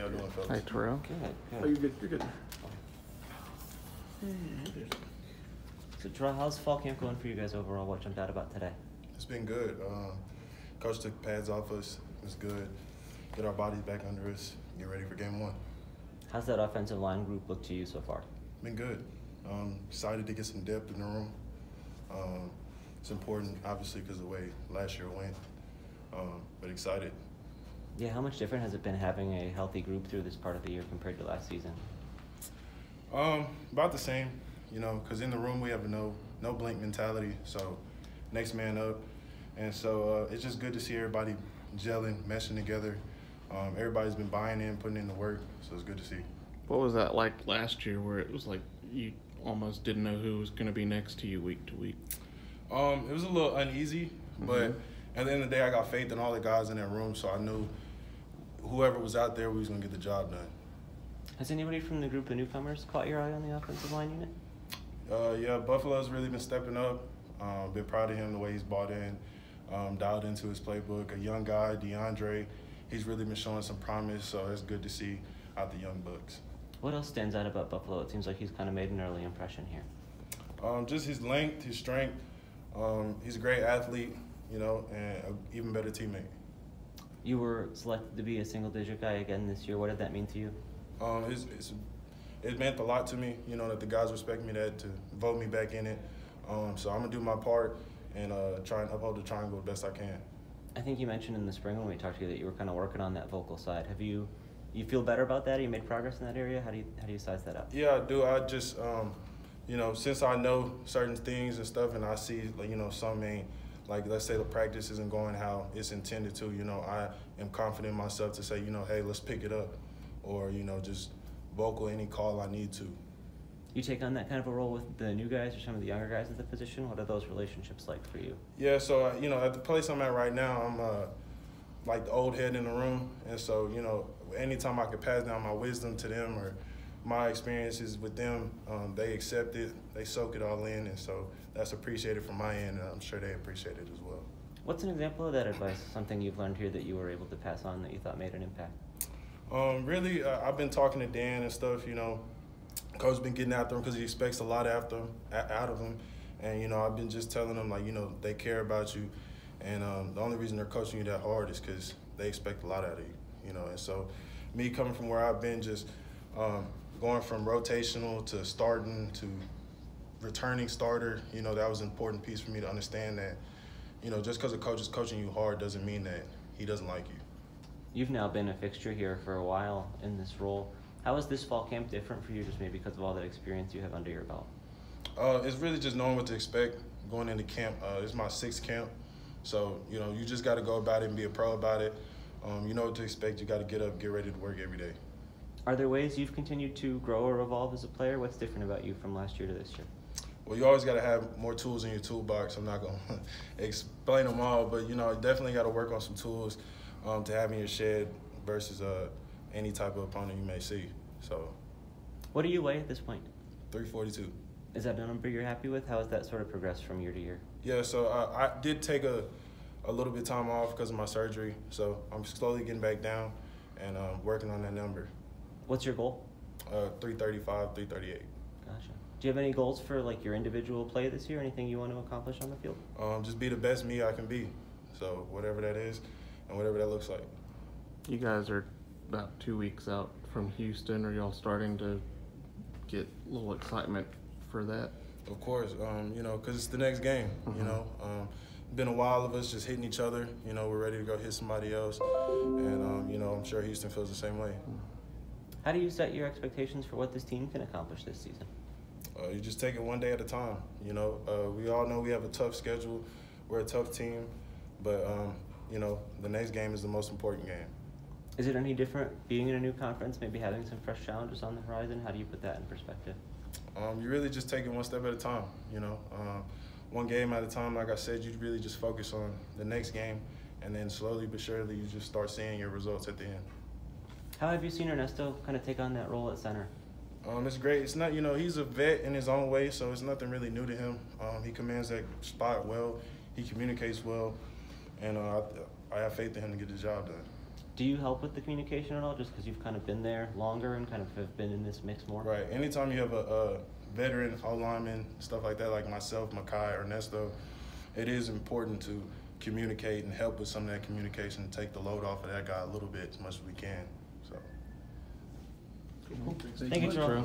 y'all doing, fellas? Hey, Terrell. Good. Oh, you're good. You're good. So, Terrell, how's fall camp going for you guys overall? What jumped out about today? It's been good. Coach took pads off us. It's good. Get our bodies back under us. Get ready for game one. How's that offensive line group look to you so far? Been good. Excited to get some depth in the room. It's important, obviously, because of the way last year went. But excited. Yeah, how much different has it been having a healthy group through this part of the year compared to last season? About the same, because in the room we have no blink mentality, so next man up. And so it's just good to see everybody gelling, meshing together. Everybody's been buying in, putting in the work, so it's good to see. What was that like last year where it was like you almost didn't know who was going to be next to you week to week? It was a little uneasy, but at the end of the day, I got faith in all the guys in that room, so I knew whoever was out there, we was going to get the job done. Has anybody from the group of newcomers caught your eye on the offensive line unit? Yeah, Buffalo's really been stepping up. Been proud of him, the way he's bought in, dialed into his playbook. A young guy, DeAndre, he's really been showing some promise, so it's good to see out the young bucks. What else stands out about Buffalo? It seems like he's kind of made an early impression here. Just his length, his strength. He's a great athlete, and an even better teammate. You were selected to be a single-digit guy again this year. What did that mean to you? It meant a lot to me, that the guys respect me, that to vote me back in it. So I'm going to do my part and try and uphold the triangle the best I can. I think you mentioned in the spring when we talked to you that you were kind of working on that vocal side. Have you feel better about that? Have you made progress in that area? How do you size that up? Yeah, I do. I just, since I know certain things and stuff and I see, some ain't, like, let's say the practice isn't going how it's intended to, I am confident in myself to say, hey, let's pick it up. Or, just vocal any call I need to. You take on that kind of a role with the new guys or some of the younger guys at the position? What are those relationships like for you? Yeah, so, at the place I'm at right now, I'm like the old head in the room. And so, anytime I can pass down my wisdom to them or my experiences with them, they accept it, they soak it all in. And so that's appreciated from my end, and I'm sure they appreciate it as well. What's an example of that advice, something you've learned here that you were able to pass on that you thought made an impact? Really, I've been talking to Dan and stuff, Coach's been getting after him because he expects a lot out of him. And, I've been just telling them, they care about you. And the only reason they're coaching you that hard is because they expect a lot out of you, And so me coming from where I've been just going from rotational to starting to returning starter, that was an important piece for me to understand that, just because a coach is coaching you hard doesn't mean that he doesn't like you. You've now been a fixture here for a while in this role. How is this fall camp different for you, just maybe because of all that experience you have under your belt? It's really just knowing what to expect going into camp. It's my 6th camp, so, you just got to go about it and be a pro about it. You know what to expect. You got to get up, get ready to work every day. Are there ways you've continued to grow or evolve as a player? What's different about you from last year to this year? Well, you always got to have more tools in your toolbox. I'm not going to explain them all, but, definitely got to work on some tools to have in your shed versus any type of opponent you may see. So, what do you weigh at this point? 342. Is that a number you're happy with? How has that sort of progressed from year to year? Yeah, so I did take a little bit of time off because of my surgery. So I'm slowly getting back down and working on that number. What's your goal? 335, 338. Gotcha. Do you have any goals for your individual play this year? Anything you want to accomplish on the field? Just be the best me I can be. So whatever that is and whatever that looks like. You guys are about 2 weeks out from Houston. Are y'all starting to get a little excitement for that? Of course, because it's the next game, Been a while of us just hitting each other. We're ready to go hit somebody else. And, I'm sure Houston feels the same way. How do you set your expectations for what this team can accomplish this season? You just take it one day at a time. We all know we have a tough schedule. We're a tough team. But, the next game is the most important game. Is it any different being in a new conference, maybe having some fresh challenges on the horizon? How do you put that in perspective? You really just take it one step at a time, one game at a time. Like I said, you really just focus on the next game, and then slowly but surely you just start seeing your results at the end. How have you seen Ernesto kind of take on that role at center? It's great. It's not, he's a vet in his own way, so it's nothing really new to him. He commands that spot well. He communicates well, and I have faith in him to get the job done. Do you help with the communication at all, just because you've kind of been there longer and kind of have been in this mix more? Right. Anytime you have a veteran O-lineman, stuff like that, like myself, Makai, Ernesto, it is important to communicate and help with some of that communication, take the load off of that guy a little bit as much as we can. So. Thank you, Terrell.